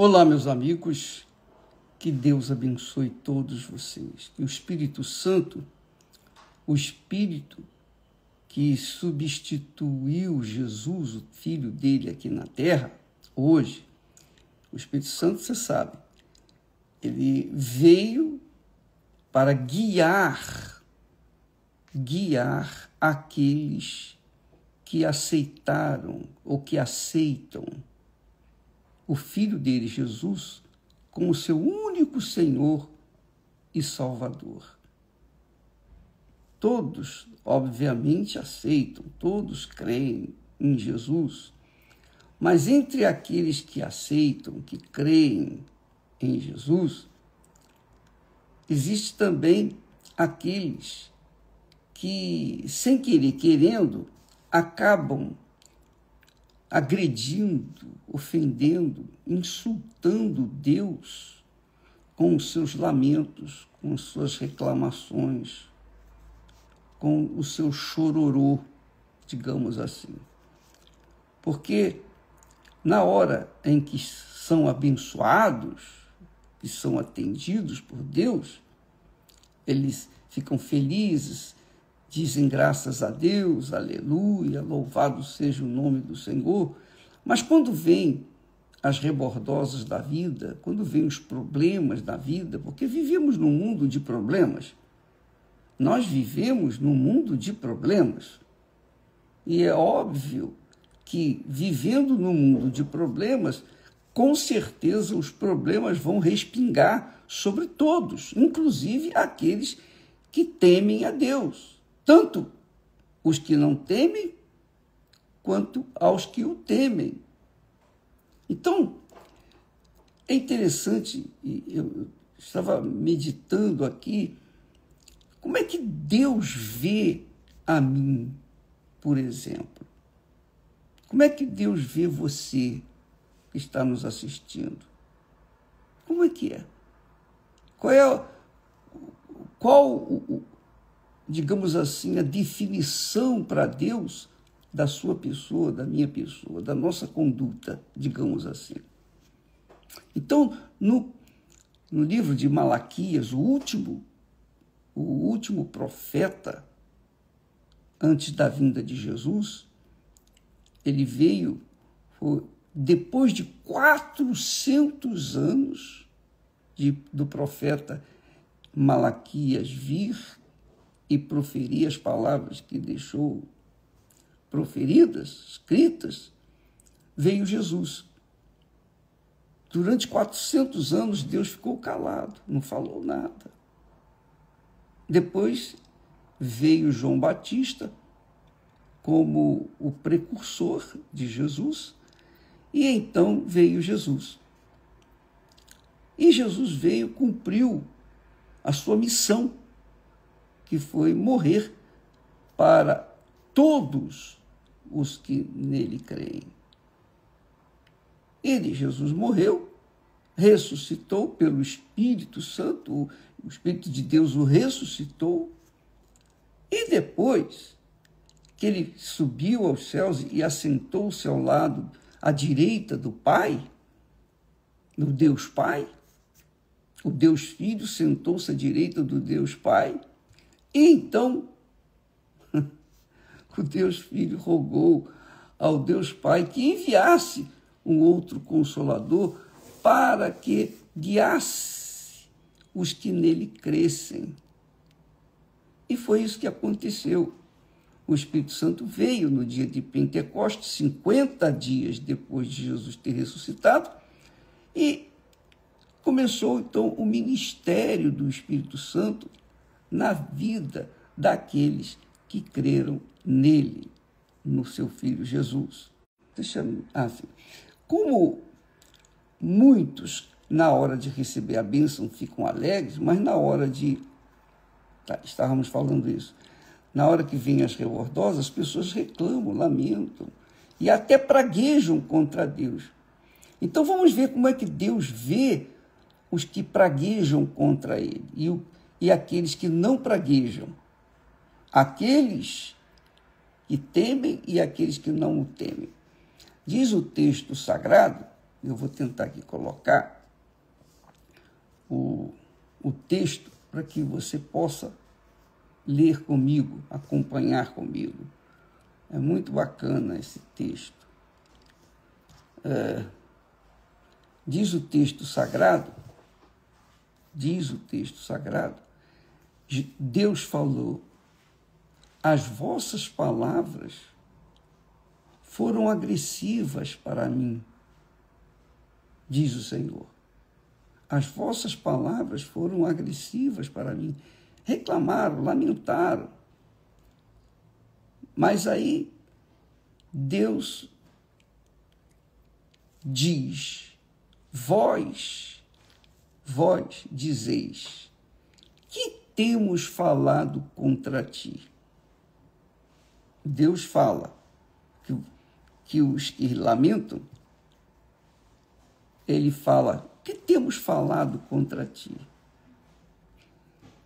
Olá, meus amigos, que Deus abençoe todos vocês, que o Espírito Santo, o Espírito que substituiu Jesus, o Filho dele aqui na terra, hoje, o Espírito Santo, você sabe, ele veio para guiar aqueles que aceitaram ou que aceitam o Filho dele, Jesus, como seu único Senhor e Salvador. Todos, obviamente, aceitam, todos creem em Jesus, mas entre aqueles que aceitam, que creem em Jesus, existe também aqueles que, sem querer, querendo, acabam agredindo, ofendendo, insultando Deus com os seus lamentos, com as suas reclamações, com o seu chororô, digamos assim. Porque na hora em que são abençoados, que são atendidos por Deus, eles ficam felizes, dizem graças a Deus, aleluia, louvado seja o nome do Senhor. Mas quando vêm as rebordosas da vida, quando vêm os problemas da vida, porque vivemos num mundo de problemas, nós vivemos num mundo de problemas. E é óbvio que, vivendo num mundo de problemas, com certeza os problemas vão respingar sobre todos, inclusive aqueles que temem a Deus. Tanto os que não temem, quanto aos que o temem. Então, é interessante, eu estava meditando aqui, como é que Deus vê a mim, por exemplo? Como é que Deus vê você que está nos assistindo? Como é que é? Qual digamos assim, a definição para Deus da sua pessoa, da minha pessoa, da nossa conduta, digamos assim. Então, no livro de Malaquias, o último profeta antes da vinda de Jesus, ele veio depois de 400 anos do profeta Malaquias vir e proferir as palavras que deixou proferidas, escritas, veio Jesus. Durante 400 anos, Deus ficou calado, não falou nada. Depois veio João Batista como o precursor de Jesus, e então veio Jesus. E Jesus veio, cumpriu a sua missão, que foi morrer para todos os que nele creem. Jesus, morreu, ressuscitou pelo Espírito Santo, o Espírito de Deus o ressuscitou, e depois que ele subiu aos céus e assentou-se ao lado, à direita do Pai, do Deus Pai, o Deus Filho sentou-se à direita do Deus Pai, e então o Deus Filho rogou ao Deus Pai que enviasse um outro Consolador para que guiasse os que nele crescem. E foi isso que aconteceu. O Espírito Santo veio no dia de Pentecostes, 50 dias depois de Jesus ter ressuscitado, e começou então o ministério do Espírito Santo na vida daqueles que creram nele, no seu Filho Jesus. Como muitos, na hora de receber a bênção, ficam alegres, mas na hora estávamos falando isso, na hora que vêm as rebordosas, as pessoas reclamam, lamentam e até praguejam contra Deus. Então vamos ver como é que Deus vê os que praguejam contra ele e aqueles que não praguejam, aqueles que temem e aqueles que não o temem. Diz o texto sagrado Eu vou tentar aqui colocar o texto para que você possa ler comigo, acompanhar comigo. É muito bacana esse texto. Diz o texto sagrado, Deus falou: as vossas palavras foram agressivas para mim, diz o Senhor. As vossas palavras foram agressivas para mim. Reclamaram, lamentaram. Mas aí Deus diz: vós dizeis, que temos falado contra ti? Deus fala que os que lamentam, ele fala: que temos falado contra ti?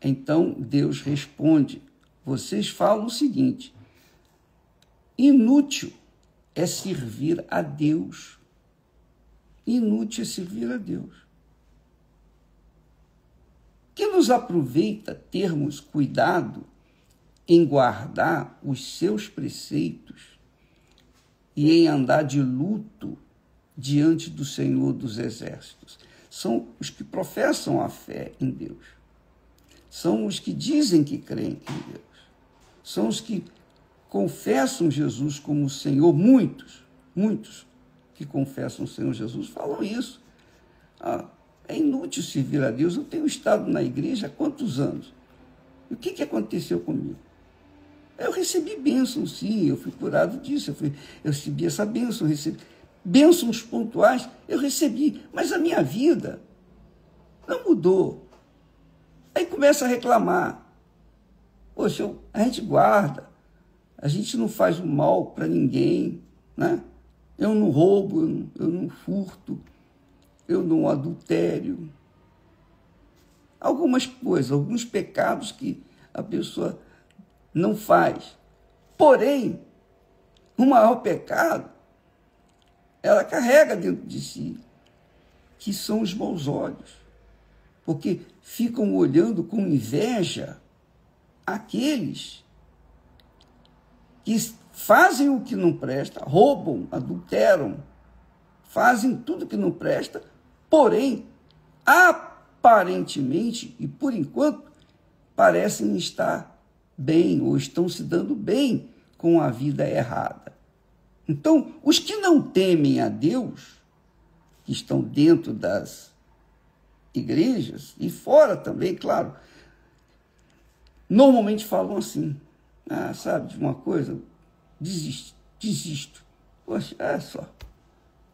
Então Deus responde: vocês falam o seguinte: inútil é servir a Deus. Inútil é servir a Deus. Que nos aproveita termos cuidado em guardar os seus preceitos e em andar de luto diante do Senhor dos Exércitos? São os que professam a fé em Deus. São os que dizem que creem em Deus. São os que confessam Jesus como Senhor. Muitos que confessam o Senhor Jesus falam isso. É inútil servir a Deus. Eu tenho estado na igreja há quantos anos? E o que aconteceu comigo? Eu recebi bênção, sim, eu fui curado disso, eu recebi essa bênção, bênçãos pontuais, eu recebi, mas a minha vida não mudou. Aí começa a reclamar. Poxa, a gente guarda, a gente não faz o mal para ninguém, né? Eu não roubo, eu não furto, eu não adultério. Algumas coisas, alguns pecados que a pessoa não faz. Porém, o maior pecado, ela carrega dentro de si, que são os maus olhos. Porque ficam olhando com inveja aqueles que fazem o que não presta, roubam, adulteram, fazem tudo que não presta, porém, aparentemente e por enquanto, parecem estar bem ou estão se dando bem com a vida errada. Então, os que não temem a Deus, que estão dentro das igrejas e fora também, claro, normalmente falam assim: sabe de uma coisa? Desisto. Poxa, é só,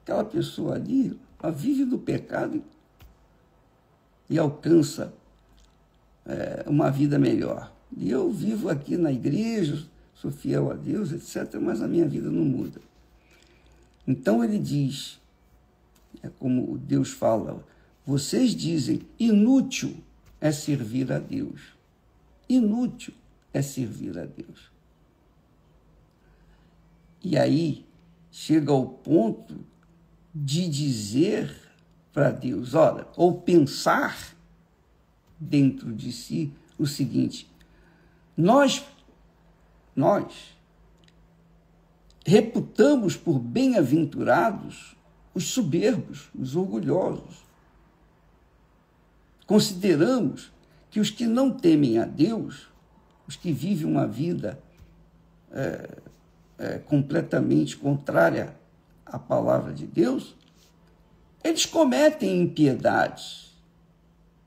aquela pessoa ali, ela vive do pecado e alcança uma vida melhor. E eu vivo aqui na igreja, sou fiel a Deus, etc., mas a minha vida não muda. Então ele diz, como Deus fala: vocês dizem, inútil é servir a Deus. Inútil é servir a Deus. E aí chega ao ponto de dizer para Deus, olha, ou pensar dentro de si o seguinte: nós reputamos por bem-aventurados os soberbos, os orgulhosos. Consideramos que os que não temem a Deus, os que vivem uma vida completamente contrária à palavra de Deus, eles cometem impiedades,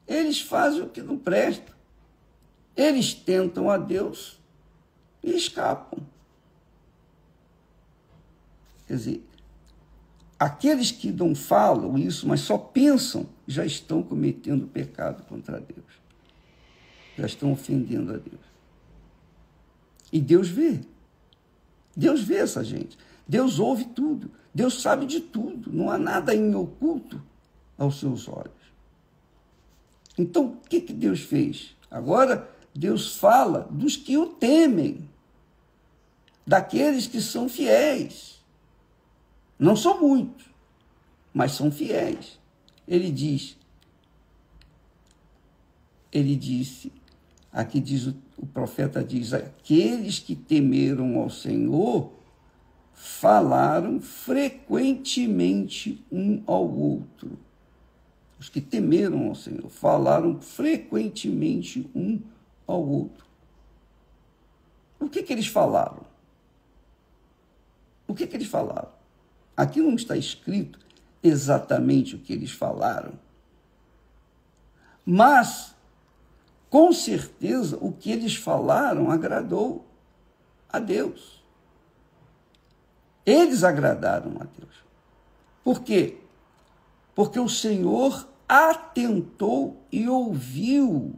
eles fazem o que não presta, eles tentam a Deus e escapam. Quer dizer, aqueles que não falam isso, mas só pensam, já estão cometendo pecado contra Deus. Já estão ofendendo a Deus. E Deus vê. Deus vê essa gente. Deus ouve tudo. Deus sabe de tudo. Não há nada em oculto aos seus olhos. Então, o que Deus fez? Agora, Deus fala dos que o temem, daqueles que são fiéis. Não são muitos, mas são fiéis. Ele disse, aqui diz o profeta diz, aqueles que temeram ao Senhor falaram frequentemente um ao outro. Os que temeram ao Senhor falaram frequentemente um ao outro. O que eles falaram? O que eles falaram? Aqui não está escrito exatamente o que eles falaram, mas, com certeza, o que eles falaram agradou a Deus. Eles agradaram a Deus. Por quê? Porque o Senhor atentou e ouviu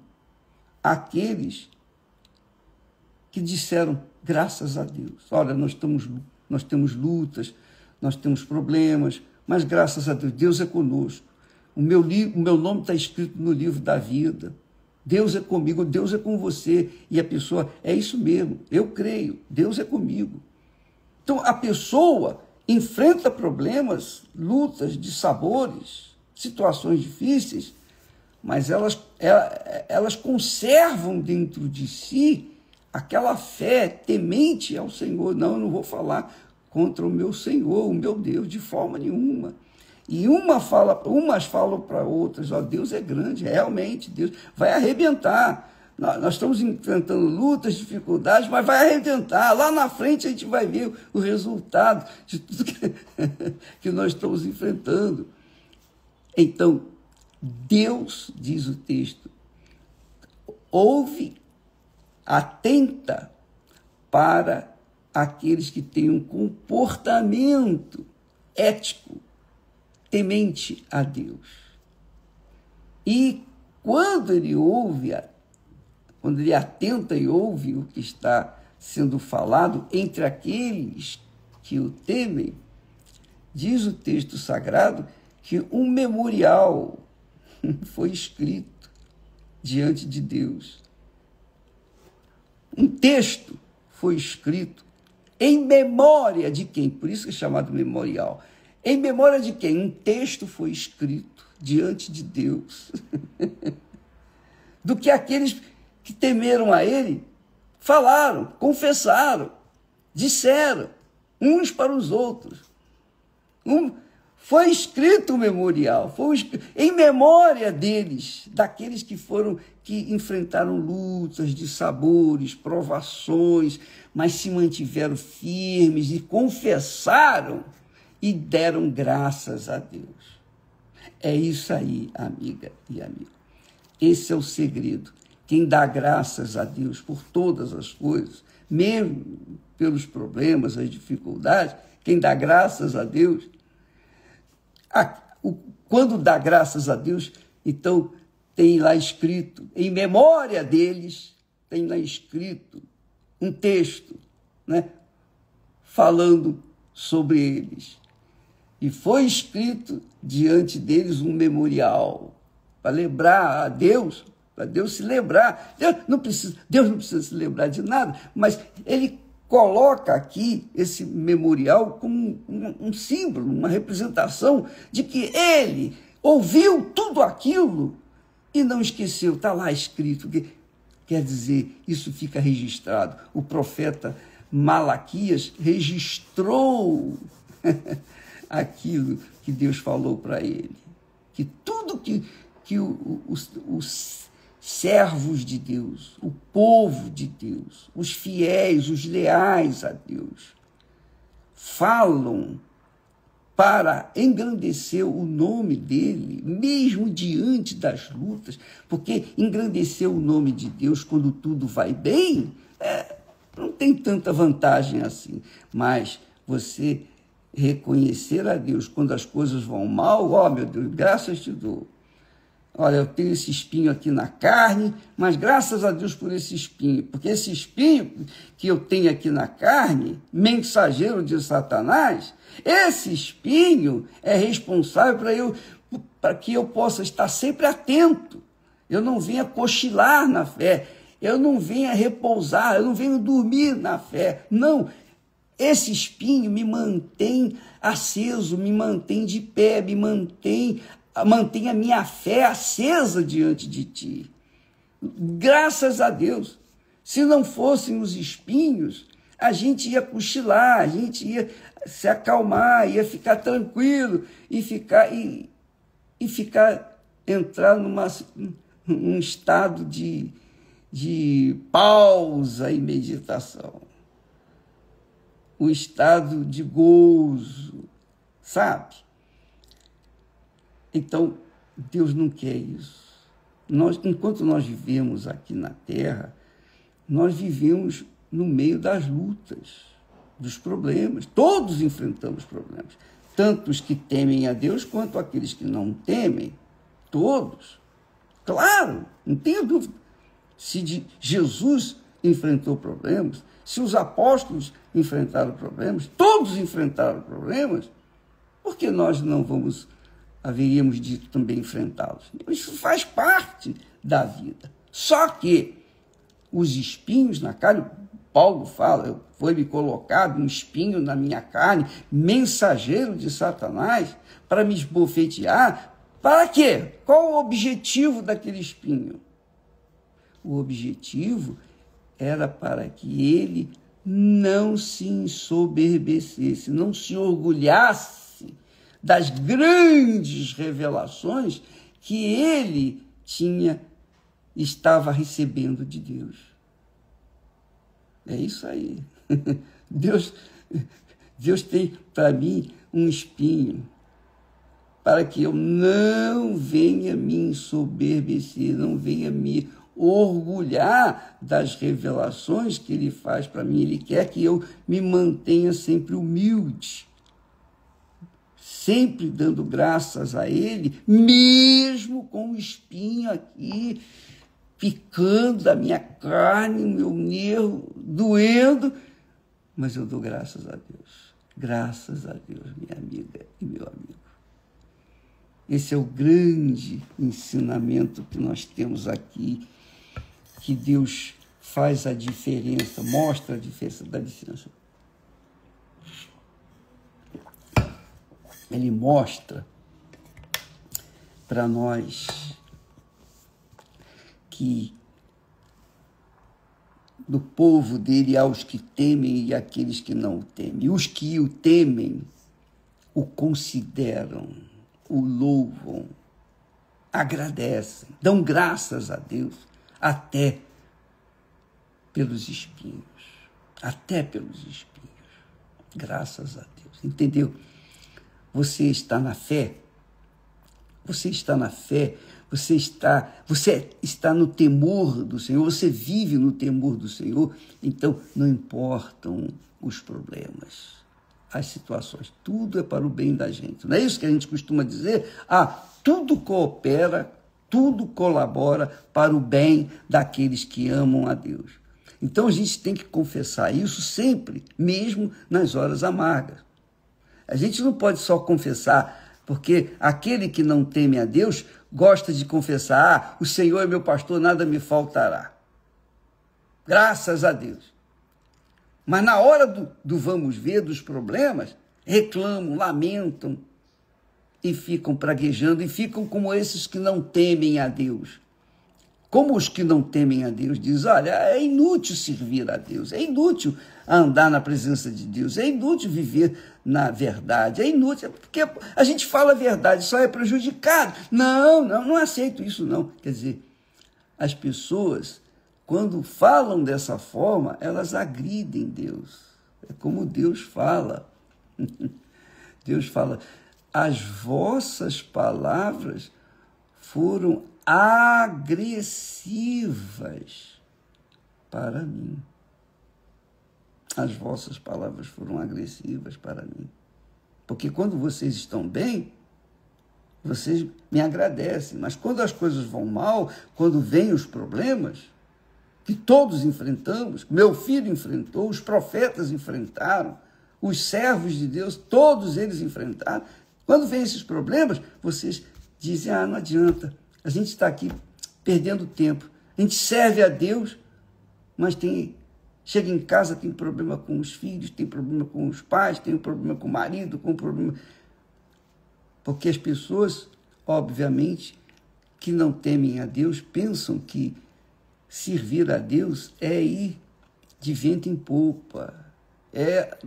aqueles que disseram graças a Deus. Olha, nós temos lutas, nós temos problemas, mas graças a Deus, Deus é conosco. O meu nome está escrito no livro da vida. Deus é comigo, Deus é com você. E a pessoa, é isso mesmo, eu creio, Deus é comigo. Então, a pessoa enfrenta problemas, lutas de sabores, situações difíceis, mas elas conservam dentro de si aquela fé temente ao Senhor. Não, eu não vou falar contra o meu Senhor, o meu Deus, de forma nenhuma. E umas falam para outras, ó, Deus é grande, realmente, Deus vai arrebentar. Nós estamos enfrentando lutas, dificuldades, mas vai arrebentar. Lá na frente a gente vai ver o resultado de tudo que nós estamos enfrentando. Então, Deus, diz o texto, ouve, atenta para aqueles que têm um comportamento ético, temente a Deus. E quando ele atenta e ouve o que está sendo falado entre aqueles que o temem, diz o texto sagrado que um memorial foi escrito diante de Deus. Um texto foi escrito em memória de quem? Por isso que é chamado memorial. Em memória de quem? Um texto foi escrito diante de Deus. Do que aqueles que temeram a ele falaram, confessaram, disseram uns para os outros. Foi escrito um memorial, em memória deles, daqueles que enfrentaram lutas de sabores, provações, mas se mantiveram firmes e confessaram e deram graças a Deus. É isso aí, amiga e amigo. Esse é o segredo. Quem dá graças a Deus por todas as coisas, mesmo pelos problemas, as dificuldades, quem dá graças a Deus, quando dá graças a Deus, então tem lá escrito, em memória deles, tem lá escrito um texto, né, falando sobre eles. E foi escrito diante deles um memorial, para lembrar a Deus, para Deus se lembrar. Deus não precisa se lembrar de nada, mas ele coloca aqui esse memorial como um símbolo, uma representação de que ele ouviu tudo aquilo e não esqueceu. Está lá escrito, que quer dizer, isso fica registrado. O profeta Malaquias registrou aquilo que Deus falou para ele. Que tudo que os servos de Deus, o povo de Deus, os fiéis, os leais a Deus, falam para engrandecer o nome dele, mesmo diante das lutas, porque engrandecer o nome de Deus quando tudo vai bem, não tem tanta vantagem assim, mas você reconhecer a Deus quando as coisas vão mal, ó, meu Deus, graças te dou. Olha, eu tenho esse espinho aqui na carne, mas graças a Deus por esse espinho, porque esse espinho que eu tenho aqui na carne, mensageiro de Satanás, esse espinho é responsável para que eu possa estar sempre atento, eu não venha cochilar na fé, eu não venha repousar, eu não venha dormir na fé, não. Esse espinho me mantém aceso, me mantém de pé, mantém a minha fé acesa diante de ti. Graças a Deus. Se não fossem os espinhos, a gente ia cochilar, a gente ia se acalmar, ia ficar tranquilo e entrar num estado de pausa e meditação. Um estado de gozo, sabe? Então, Deus não quer isso. Enquanto nós vivemos aqui na Terra, nós vivemos no meio das lutas, dos problemas. Todos enfrentamos problemas. Tanto os que temem a Deus, quanto aqueles que não temem. Todos. Claro, não tenha dúvida. Se Jesus enfrentou problemas, se os apóstolos enfrentaram problemas, todos enfrentaram problemas, por que nós não haveríamos de também enfrentá-los? Isso faz parte da vida. Só que os espinhos na carne, Paulo fala, foi-me colocado um espinho na minha carne, mensageiro de Satanás, para me esbofetear. Para quê? Qual o objetivo daquele espinho? O objetivo era para que ele não se ensoberbecesse, não se orgulhasse das grandes revelações que ele estava recebendo de Deus. É isso aí. Deus tem para mim um espinho, para que eu não venha me ensoberbecer, não venha me orgulhar das revelações que ele faz para mim. Ele quer que eu me mantenha sempre humilde, sempre dando graças a ele, mesmo com o espinho aqui, picando a minha carne, o meu nervo, doendo, mas eu dou graças a Deus. Graças a Deus, minha amiga e meu amigo. Esse é o grande ensinamento que nós temos aqui, que Deus faz a diferença, mostra a diferença da licença. Ele mostra para nós que do povo dele há os que temem e aqueles que não o temem. Os que o temem o consideram, o louvam, agradecem, dão graças a Deus, até pelos espinhos. Até pelos espinhos. Graças a Deus. Entendeu? Você está na fé. Você está na fé. Você está no temor do Senhor. Você vive no temor do Senhor. Então, não importam os problemas, as situações. Tudo é para o bem da gente. Não é isso que a gente costuma dizer? Tudo coopera, tudo colabora para o bem daqueles que amam a Deus. Então, a gente tem que confessar isso sempre, mesmo nas horas amargas. A gente não pode só confessar, porque aquele que não teme a Deus gosta de confessar, o Senhor é meu pastor, nada me faltará. Graças a Deus. Mas na hora do vamos ver, dos problemas, reclamam, lamentam e ficam praguejando e ficam como esses que não temem a Deus. Como os que não temem a Deus dizem, olha, é inútil servir a Deus, é inútil andar na presença de Deus, é inútil viver na verdade, é inútil, porque a gente fala a verdade, só é prejudicado. Não aceito isso não. Quer dizer, as pessoas, quando falam dessa forma, elas agridem Deus. É como Deus fala. Deus fala, as vossas palavras foram agressivas para mim. As vossas palavras foram agressivas para mim. Porque quando vocês estão bem, vocês me agradecem. Mas quando as coisas vão mal, quando vêm os problemas, que todos enfrentamos, meu filho enfrentou, os profetas enfrentaram, os servos de Deus, todos eles enfrentaram. Quando vêm esses problemas, vocês dizem, não adianta, a gente está aqui perdendo tempo. A gente serve a Deus, mas tem Chega em casa, tem problema com os filhos, tem problema com os pais, tem problema com o marido, com problema... Porque as pessoas, obviamente, que não temem a Deus, pensam que servir a Deus é ir de vento em popa, é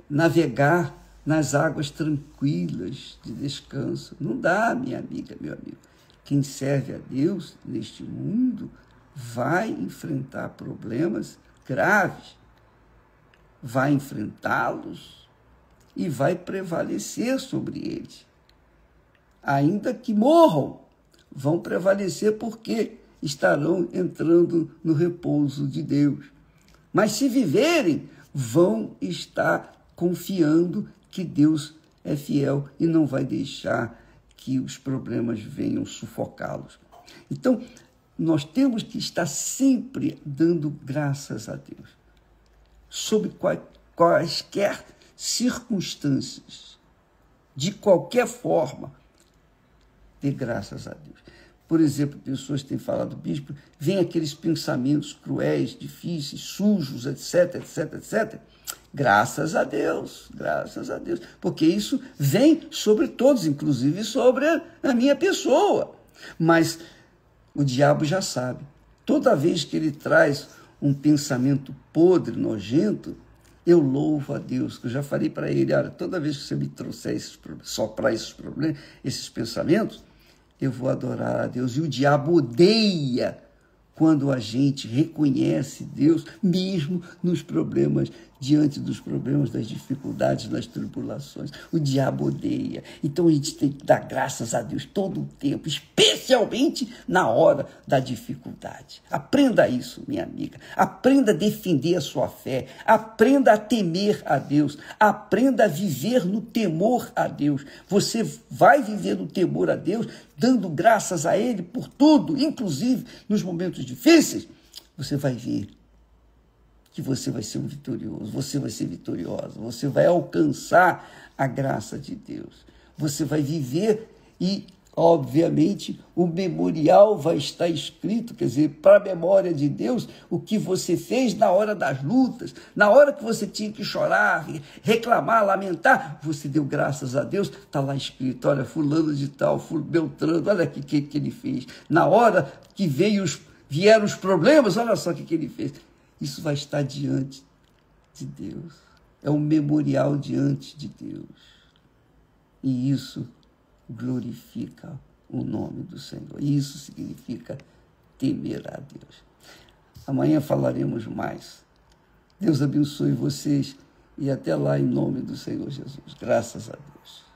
navegar nas águas tranquilas de descanso. Não dá, minha amiga, meu amigo. Quem serve a Deus neste mundo vai enfrentar problemas graves, vai enfrentá-los e vai prevalecer sobre eles. Ainda que morram, vão prevalecer porque estarão entrando no repouso de Deus. Mas se viverem, vão estar confiando que Deus é fiel e não vai deixar que os problemas venham sufocá-los. Então, nós temos que estar sempre dando graças a Deus, sob quaisquer circunstâncias, de qualquer forma, dê graças a Deus. Por exemplo, pessoas têm falado, bispo, vem aqueles pensamentos cruéis, difíceis, sujos, etc, etc, etc. Graças a Deus, porque isso vem sobre todos, inclusive sobre a minha pessoa. Mas o diabo já sabe. Toda vez que ele traz um pensamento podre, nojento, eu louvo a Deus, que eu já falei para ele, olha, toda vez que você me trouxer soprar esses problemas, esses pensamentos, eu vou adorar a Deus. E o diabo odeia quando a gente reconhece Deus, mesmo nos problemas, diante dos problemas, das dificuldades, das tribulações. O diabo odeia. Então a gente tem que dar graças a Deus todo o tempo, especialmente na hora da dificuldade. Aprenda isso, minha amiga. Aprenda a defender a sua fé. Aprenda a temer a Deus. Aprenda a viver no temor a Deus. Você vai viver no temor a Deus, dando graças a Ele por tudo, inclusive nos momentos difíceis. Você vai ver que você vai ser um vitorioso, você vai ser vitoriosa, você vai alcançar a graça de Deus. Você vai viver e, obviamente, o memorial vai estar escrito, quer dizer, para a memória de Deus, o que você fez na hora das lutas, na hora que você tinha que chorar, reclamar, lamentar, você deu graças a Deus, está lá escrito, olha, fulano de tal, Beltrano, olha o que ele fez. Na hora que vieram os problemas, olha só o que ele fez. Isso vai estar diante de Deus. É um memorial diante de Deus. E isso glorifica o nome do Senhor. E isso significa temer a Deus. Amanhã falaremos mais. Deus abençoe vocês e até lá em nome do Senhor Jesus. Graças a Deus.